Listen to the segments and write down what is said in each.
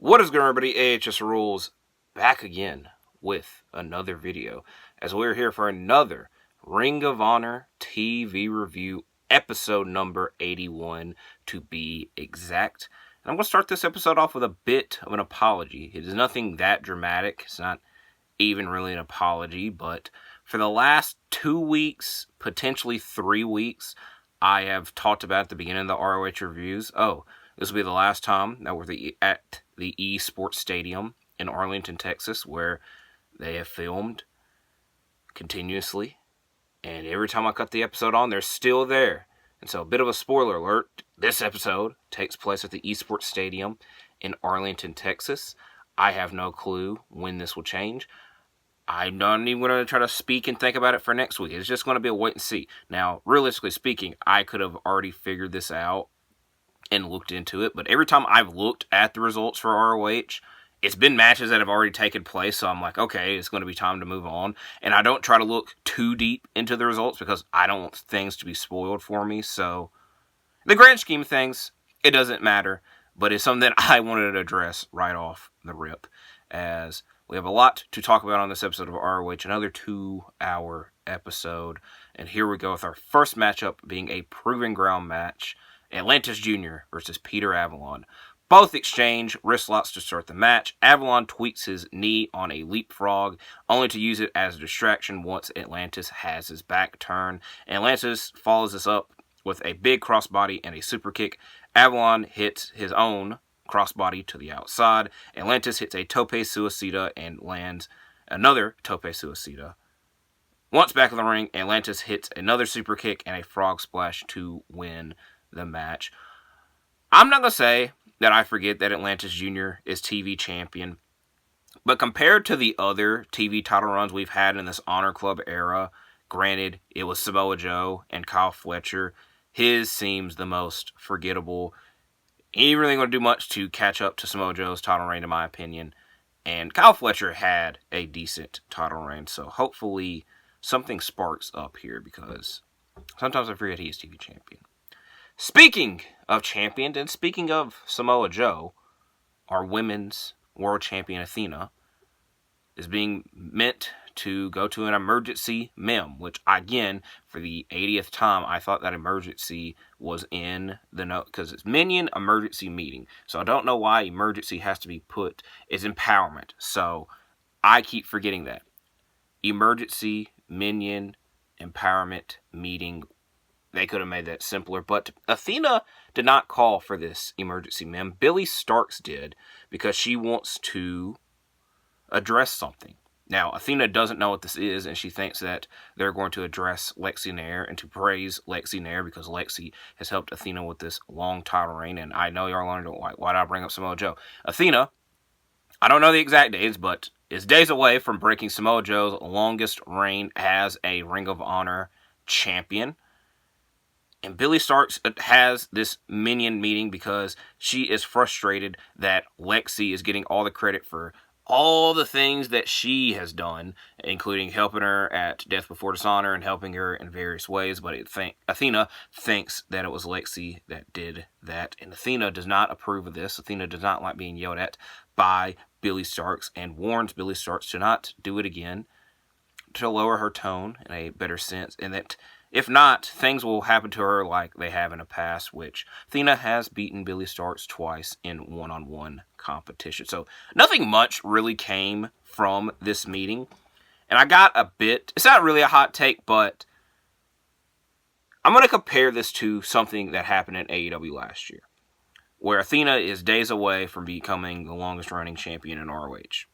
What is good, everybody? AHS Rules back again with another video as we're here for another Ring of Honor TV review, episode number 81 to be exact. And I'm going to start this episode off with a bit of an apology. It is nothing that dramatic. It's not even really an apology, but for the last 2 weeks, potentially 3 weeks, I have talked about at the beginning of the ROH reviews, this will be the last time that we're at the eSports Stadium in Arlington, Texas, where they have filmed continuously. And every time I cut the episode on, they're still there. And so, a bit of a spoiler alert, this episode takes place at the eSports Stadium in Arlington, Texas. I have no clue when this will change. I'm not even going to try to speak and think about it for next week. It's just going to be a wait and see. Now, realistically speaking, I could have already figured this out and looked into it, but every time I've looked at the results for ROH, it's been matches that have already taken place, so I'm like, okay, it's going to be time to move on, and I don't try to look too deep into the results because I don't want things to be spoiled for me, so in the grand scheme of things, it doesn't matter, but it's something that I wanted to address right off the rip, as we have a lot to talk about on this episode of ROH, another 2-hour episode, and here we go with our first matchup being a Proving Ground match, Atlantis Jr. versus Peter Avalon. Both exchange wrist locks to start the match. Avalon tweaks his knee on a leapfrog, only to use it as a distraction once Atlantis has his back turned. Atlantis follows this up with a big crossbody and a super kick. Avalon hits his own crossbody to the outside. Atlantis hits a tope suicida and lands another tope suicida. Once back in the ring, Atlantis hits another super kick and a frog splash to win the match. I'm not going to say that I forget that Atlantis Jr. is TV champion, but compared to the other TV title runs we've had in this Honor Club era, granted, it was Samoa Joe and Kyle Fletcher, his seems the most forgettable. He ain't really going to do much to catch up to Samoa Joe's title reign, in my opinion, and Kyle Fletcher had a decent title reign, so hopefully something sparks up here, because sometimes I forget he's TV champion. Speaking of champions, and speaking of Samoa Joe, our women's world champion Athena is being meant to go to an Emergency M.E.M, which, again, for the 80th time, I thought that emergency was in the note, because it's Minion Emergency Meeting. So I don't know why emergency has to be put as empowerment. So I keep forgetting that. Emergency Minion Empowerment Meeting. They could have made that simpler, but Athena did not call for this Emergency M.E.M. Billy Starks did, because she wants to address something. Now, Athena doesn't know what this is, and she thinks that they're going to address Lexi Nair and to praise Lexi Nair, because Lexi has helped Athena with this long title reign, and I know y'all wondering, why did I bring up Samoa Joe? Athena, I don't know the exact days, but is days away from breaking Samoa Joe's longest reign as a Ring of Honor champion. And Billy Starks has this Minion meeting because she is frustrated that Lexi is getting all the credit for all the things that she has done, including helping her at Death Before Dishonor and helping her in various ways. But Athena thinks that it was Lexi that did that. And Athena does not approve of this. Athena does not like being yelled at by Billy Starks and warns Billy Starks to not do it again, to lower her tone in a better sense, and that if not, things will happen to her like they have in the past, which Athena has beaten Billy Starks twice in one-on-one competition. So nothing much really came from this meeting. And I got a bit, it's not really a hot take, but I'm going to compare this to something that happened in AEW last year, where Athena is days away from becoming the longest running champion in ROH.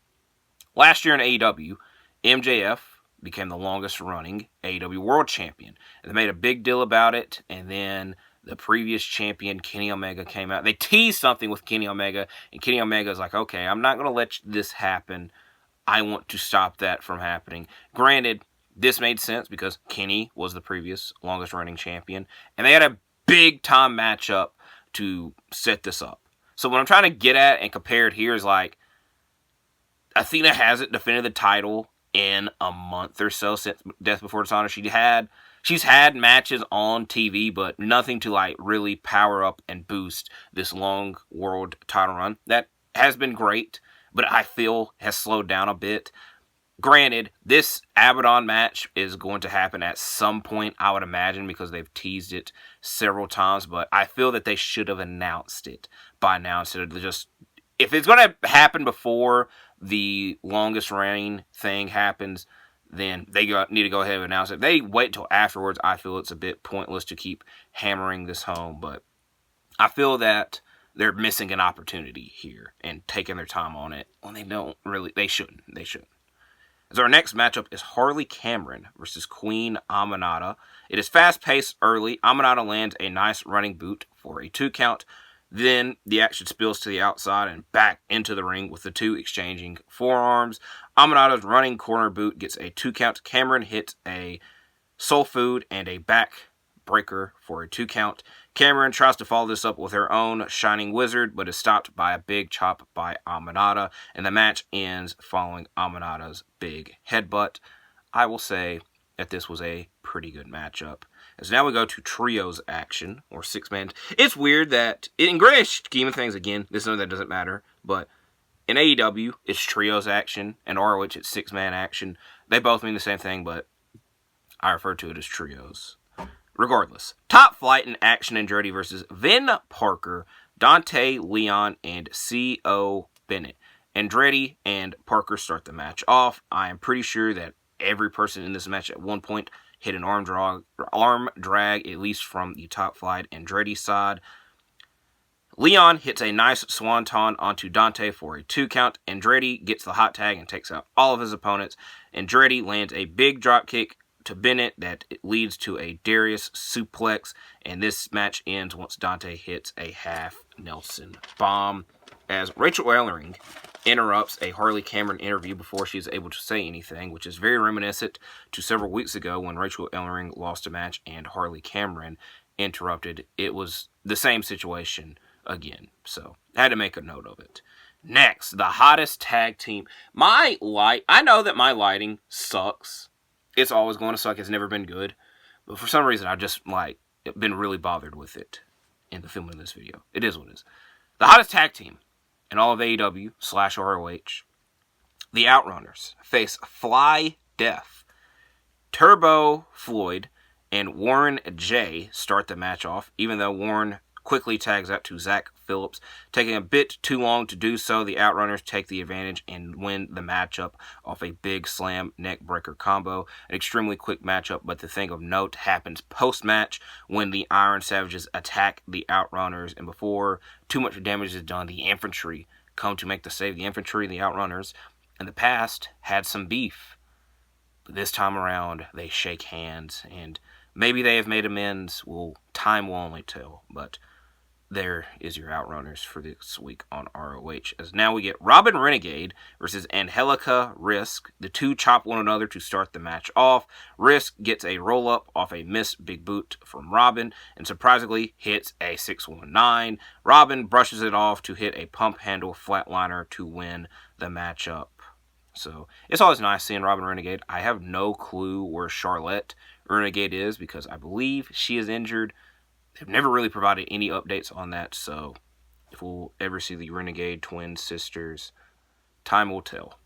Last year in AEW, MJF became the longest running AEW World Champion. And they made a big deal about it, and then the previous champion, Kenny Omega, came out. They teased something with Kenny Omega, and Kenny Omega is like, okay, I'm not going to let this happen. I want to stop that from happening. Granted, this made sense because Kenny was the previous longest running champion, and they had a big time matchup to set this up. So what I'm trying to get at and compare it here is like, Athena hasn't defended the title in a month or so since Death Before Dishonor. She's had matches on TV, but nothing to like really power up and boost this long world title run that has been great, but I feel has slowed down a bit. Granted, this Abaddon match is going to happen at some point, I would imagine, because they've teased it several times, but I feel that they should have announced it by now instead of just... If it's going to happen before the longest reign thing happens, then they need to go ahead and announce it. If they wait until afterwards, I feel it's a bit pointless to keep hammering this home, but I feel that they're missing an opportunity here and taking their time on it when they shouldn't. So our next matchup is Harley Cameron versus Queen Aminata. It is fast-paced early. Aminata lands a nice running boot for a 2 count. Then the action spills to the outside and back into the ring with the two exchanging forearms. Aminata's running corner boot gets a 2 count. Cameron hits a soul food and a back breaker for a 2 count. Cameron tries to follow this up with her own Shining Wizard, but is stopped by a big chop by Aminata, and the match ends following Aminata's big headbutt. I will say that this was a pretty good matchup. As now we go to trios action, or 6-man. It's weird that, in great scheme of things, again, this is something that doesn't matter, but in AEW, it's trios action, and ROH, it's 6-man action. They both mean the same thing, but I refer to it as trios. Regardless, Top Flight in Action Andretti versus Vin Parker, Dante Leon, and C.O. Bennett. Andretti and Parker start the match off. I am pretty sure that every person in this match at one point hit an arm drag, at least from the Top Flight Andretti side. Leon hits a nice swanton onto Dante for a 2 count. Andretti gets the hot tag and takes out all of his opponents. Andretti lands a big drop kick to Bennett that leads to a Darius suplex, and this match ends once Dante hits a half Nelson bomb, as Rachel Ellering interrupts a Harley Cameron interview before she's able to say anything, which is very reminiscent to several weeks ago when Rachel Ellering lost a match and Harley Cameron interrupted. It was the same situation again, so I had to make a note of it. Next, the hottest tag team. I know that my lighting sucks. It's always going to suck. It's never been good. But for some reason, I've just, been really bothered with it in the filming of this video. It is what it is. The hottest tag team in all of AEW/ROH, the Outrunners, face Fly Death. Turbo Floyd and Warren J start the match off, even though Warren quickly tags out to Zach Phillips. Taking a bit too long to do so, the Outrunners take the advantage and win the matchup off a big slam neck breaker combo. An extremely quick matchup, but the thing of note happens post-match when the Iron Savages attack the Outrunners, and before too much damage is done, the infantry come to make the save. The infantry, the Outrunners, in the past had some beef, but this time around they shake hands, and maybe they have made amends. Time will only tell, but there is your Outrunners for this week on ROH. As now we get Robin Renegade versus Angelica Risk. The two chop one another to start the match off. Risk gets a roll-up off a missed big boot from Robin and surprisingly hits a 619. Robin brushes it off to hit a pump handle flatliner to win the matchup. So it's always nice seeing Robin Renegade. I have no clue where Charlotte Renegade is because I believe she is injured. They've never really provided any updates on that, so if we'll ever see the Renegade twin sisters, time will tell.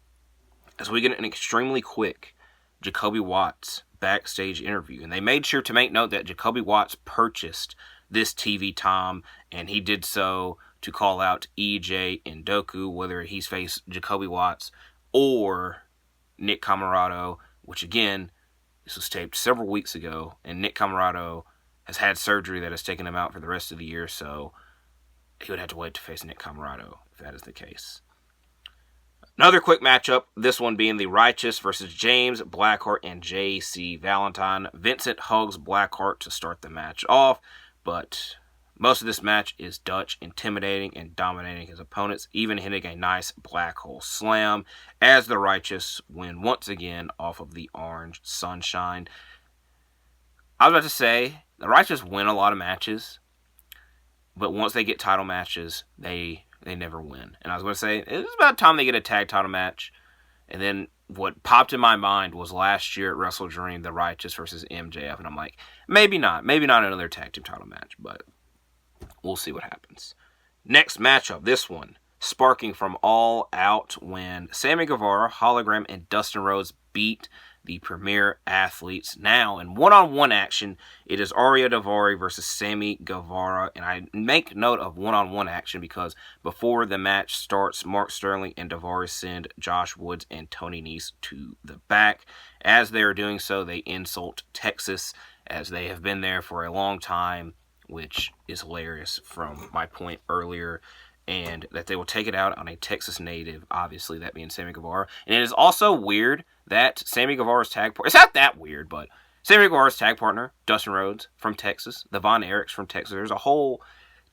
As we get an extremely quick Jacoby Watts backstage interview, and they made sure to make note that Jacoby Watts purchased this TV time, and he did so to call out EJ Ndoku, whether he's faced Jacoby Watts or Nick Camarado, which again, this was taped several weeks ago, and Nick Camarado has had surgery that has taken him out for the rest of the year, so he would have to wait to face Nick Camarado if that is the case. Another quick matchup, this one being the Righteous versus James Blackheart and J.C. Valentine. Vincent hugs Blackheart to start the match off, but most of this match is Dutch intimidating and dominating his opponents, even hitting a nice black hole slam as the Righteous win once again off of the Orange Sunshine. I was about to say, the Righteous win a lot of matches, but once they get title matches, they never win. And I was going to say, it's about time they get a tag title match. And then what popped in my mind was last year at Wrestle Dream, the Righteous versus MJF. And I'm like, maybe not. Maybe not another tag team title match, but we'll see what happens. Next matchup, this one. sparking from All Out when Sammy Guevara, Hologram, and Dustin Rhodes beat the Premier Athletes. Now, in one-on-one action, it is Ariya Daivari versus Sammy Guevara. And I make note of one-on-one action because before the match starts, Mark Sterling and Daivari send Josh Woods and Tony Nese to the back. As they are doing so, they insult Texas, as they have been there for a long time, which is hilarious from my point earlier, and that they will take it out on a Texas native, obviously, that being Sammy Guevara. And it is also weird that Sammy Guevara's tag partner, it's not that weird, but Sammy Guevara's tag partner, Dustin Rhodes, from Texas, the Von Erichs from Texas, there's a whole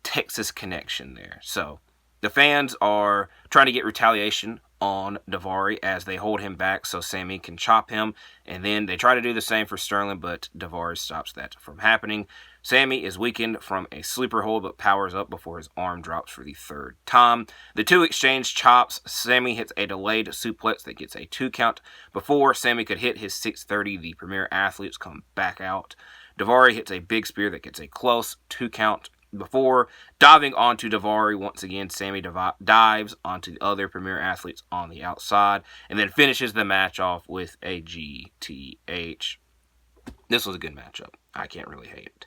Texas connection there. So the fans are trying to get retaliation on Daivari as they hold him back so Sammy can chop him, and then they try to do the same for Sterling, but Daivari stops that from happening. Sammy is weakened from a sleeper hold but powers up before his arm drops for the third time. The two exchange chops. Sammy hits a delayed suplex that gets a 2 count. Before Sammy could hit his 630, the Premier Athletes come back out. Daivari hits a big spear that gets a close 2 count. Before diving onto Daivari, once again, Sammy dives onto the other Premier Athletes on the outside and then finishes the match off with a GTH. This was a good matchup. I can't really hate it.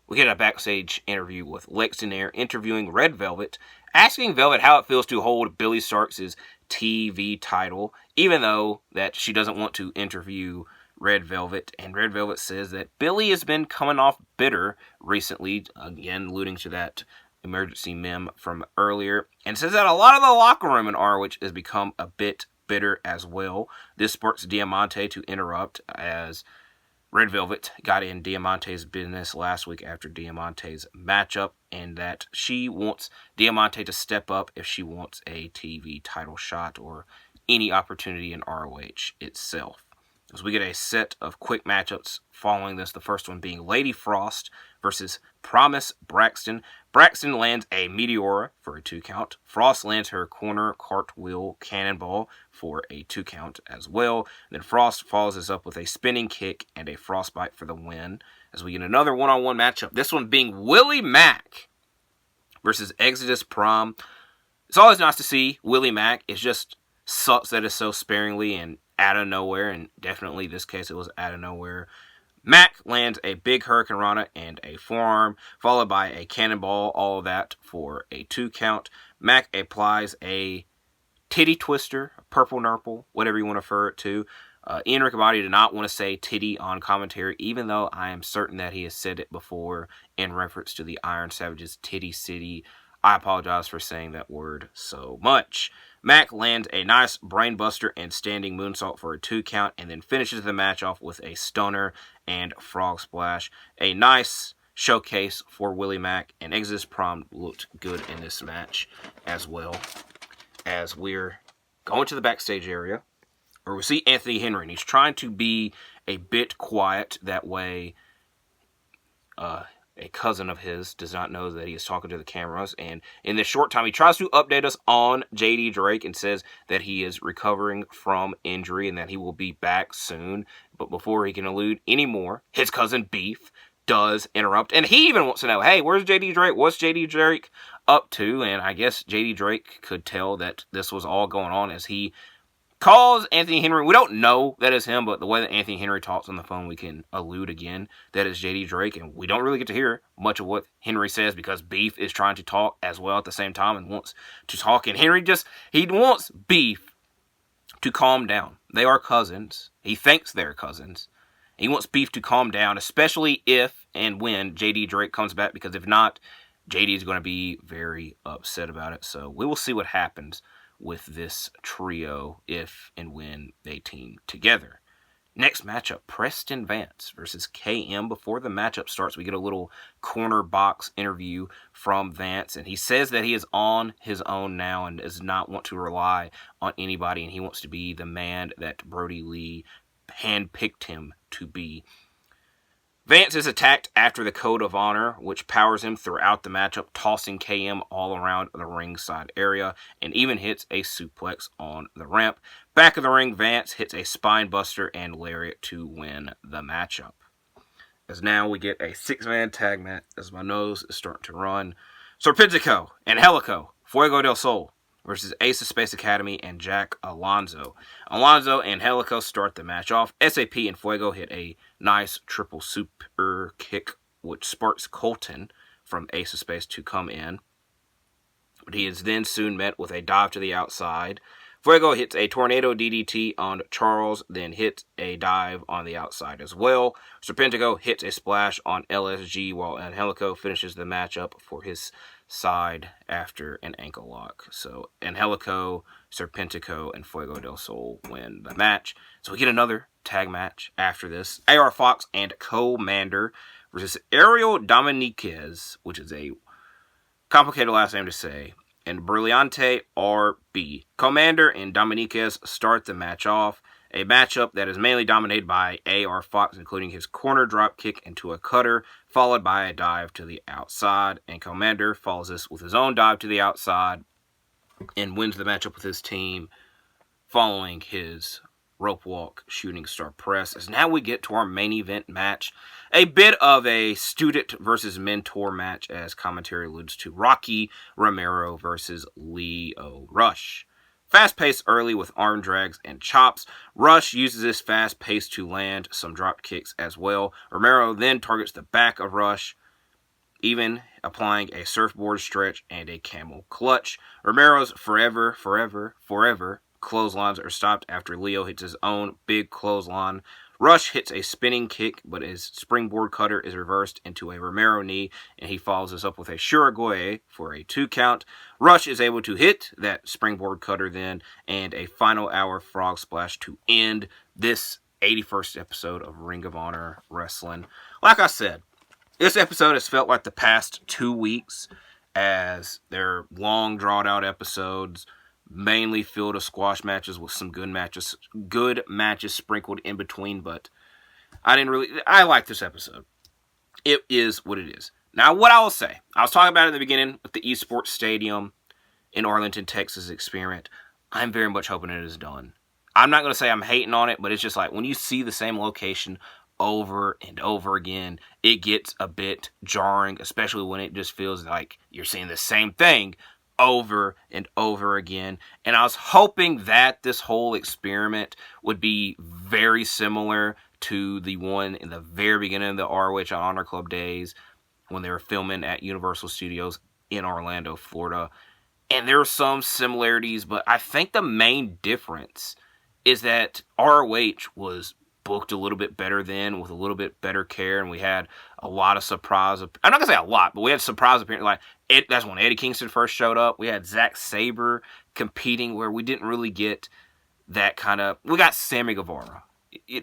We get a backstage interview with Lex Nair interviewing Red Velvet, asking Velvet how it feels to hold Billy Starks' TV title, even though that she doesn't want to interview Red Velvet. And Red Velvet says that Billy has been coming off bitter recently, again alluding to that Emergency M.E.M from earlier, and says that a lot of the locker room in ROH has become a bit bitter as well. This sparks Diamante to interrupt as Red Velvet got in Diamante's business last week after Diamante's matchup, and that she wants Diamante to step up if she wants a TV title shot or any opportunity in ROH itself. As we get a set of quick matchups following this, the first one being Lady Frost versus Promise Braxton. Braxton lands a Meteora for a 2 count. Frost lands her corner cartwheel cannonball for a 2 count as well. Then Frost follows this up with a spinning kick and a frostbite for the win. As we get another one-on-one matchup, this one being Willie Mack versus Exodus Prom. It's always nice to see Willie Mack. It just sucks that it's so sparingly and out of nowhere, and definitely this case it was out of nowhere. Mack lands a big Hurricane Rana and a forearm, followed by a cannonball, all of that for a 2 count. Mack applies a titty twister, a purple nurple, whatever you want to refer it to. Ian Riccaboni did not want to say titty on commentary, even though I am certain that he has said it before in reference to the Iron Savage's Titty City. I apologize for saying that word so much. Mack lands a nice brainbuster and standing moonsault for a 2 count, and then finishes the match off with a stunner and frog splash. A nice showcase for Willie Mack, and Exodus Prom looked good in this match as well. As we're going to the backstage area, where we see Anthony Henry, and he's trying to be a bit quiet. That way, a cousin of his does not know that he is talking to the cameras. And in this short time, he tries to update us on JD Drake and says that he is recovering from injury and that he will be back soon. But before he can allude anymore, his cousin Beef does interrupt. And he even wants to know, hey, where's JD Drake? What's JD Drake up to? And I guess JD Drake could tell that this was all going on as he calls Anthony Henry. We don't know that is him, but the way that Anthony Henry talks on the phone, we can allude again that is JD Drake, and we don't really get to hear much of what Henry says because Beef is trying to talk as well at the same time and wants to talk, and Henry he wants Beef to calm down. They are cousins. He thinks they're cousins. He wants Beef to calm down, especially if and when JD Drake comes back, because if not, JD is going to be very upset about it. So we will see what happens with this trio if and when they team together. Next matchup, Preston Vance versus KM. Before the matchup starts, we get a little corner box interview from Vance, and he says that he is on his own now and does not want to rely on anybody, and he wants to be the man that Brody Lee handpicked him to be. Vance is attacked after the Code of Honor, which powers him throughout the matchup, tossing KM all around the ringside area, and even hits a suplex on the ramp. Back of the ring, Vance hits a spine buster and lariat to win the matchup. As now we get a 6-man tag match, as my nose is starting to run. Serpentico and Helico, Fuego del Sol, versus Ace of Space Academy and Jack Alonso. Alonso and Angelico start the match off. SAP and Fuego hit a nice triple super kick, which sparks Colton from Ace of Space to come in. But he is then soon met with a dive to the outside. Fuego hits a tornado DDT on Charles, then hits a dive on the outside as well. Serpentico hits a splash on LSG, while Angelico finishes the matchup for his side after an ankle lock. So Angelico, Serpentico, and Fuego del Sol win the match. So we get another tag match after this. AR Fox and Commander versus Ariel Dominiquez, which is a complicated last name to say, and Brillante RB. Commander and Dominiquez start the match off. A matchup that is mainly dominated by AR Fox, including his corner drop kick into a cutter, followed by a dive to the outside. And Commander follows this with his own dive to the outside and wins the matchup with his team, following his rope walk shooting star press. As now we get to our main event match, a bit of a student versus mentor match, as commentary alludes to. Rocky Romero versus Lio Rush. Fast pace early with arm drags and chops. Rush uses this fast pace to land some drop kicks as well. Romero then targets the back of Rush, even applying a surfboard stretch and a camel clutch. Romero's forever clotheslines are stopped after Lio hits his own big clothesline. Rush hits a spinning kick, but his springboard cutter is reversed into a Romero knee, and he follows this up with a Shuragoye for a 2 count. Rush is able to hit that springboard cutter then, and a final hour frog splash to end this 81st episode of Ring of Honor Wrestling. Like I said, this episode has felt like the past 2 weeks, as they're long, drawn-out episodes, mainly filled with squash matches with some good matches sprinkled in between, but I like this episode. It is what it is. Now, what I will say, I was talking about it in the beginning with the Esports Stadium in Arlington, Texas experiment. I'm very much hoping it is done. I'm not going to say I'm hating on it, but it's just like when you see the same location over and over again, it gets a bit jarring, especially when it just feels like you're seeing the same thing over and over again. And I was hoping that this whole experiment would be very similar to the one in the very beginning of the ROH Honor Club days when they were filming at Universal Studios in Orlando, Florida. And there are some similarities, but I think the main difference is that ROH was booked a little bit better then, with a little bit better care, and we had a lot of surprise. I'm not gonna say a lot, but we had surprise appearances. That's when Eddie Kingston first showed up. We had Zack Sabre competing, where we didn't really get that kind of. We got Sammy Guevara.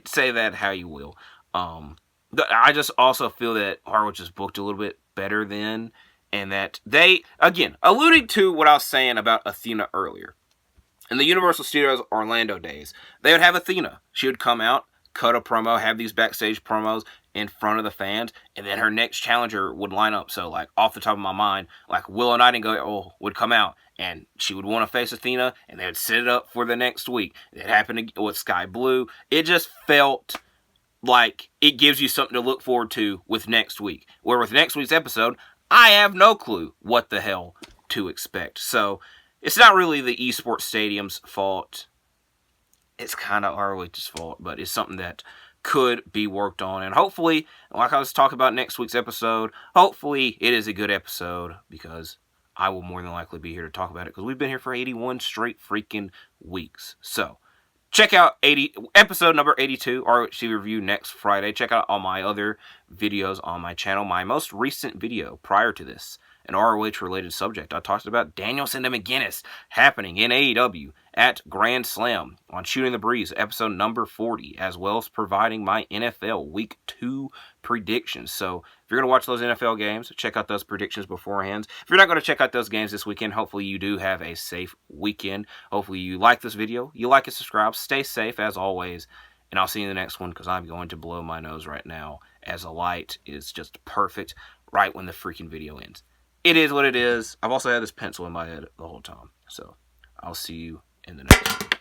Say that how you will. I just also feel that ROH was booked a little bit better then, and that they, again, alluding to what I was saying about Athena earlier. In the Universal Studios Orlando days, they would have Athena. She would come out, cut a promo, have these backstage promos in front of the fans, and then her next challenger would line up. So, like, off the top of my mind, like, Willow Nightingale would come out, and she would want to face Athena, and they would set it up for the next week. It happened with Sky Blue. It just felt like it gives you something to look forward to with next week. Where with next week's episode, I have no clue what the hell to expect. So, it's not really the Esports Stadium's fault. It's kind of ROH's fault, but it's something that could be worked on. And hopefully, like I was talking about next week's episode, hopefully it is a good episode, because I will more than likely be here to talk about it, because we've been here for 81 straight freaking weeks. So, check out episode number 82, ROH review next Friday. Check out all my other videos on my channel. My most recent video prior to this, an ROH-related subject, I talked about Danielson and McGuinness happening in AEW at Grand Slam on Shooting the Breeze, episode number 40, as well as providing my NFL Week 2 predictions. So, if you're going to watch those NFL games, check out those predictions beforehand. If you're not going to check out those games this weekend, hopefully you do have a safe weekend. Hopefully you like this video, you like it, subscribe, stay safe as always, and I'll see you in the next one, because I'm going to blow my nose right now, as a light is just perfect right when the freaking video ends. It is what it is. I've also had this pencil in my head the whole time. So, I'll see you in the next one.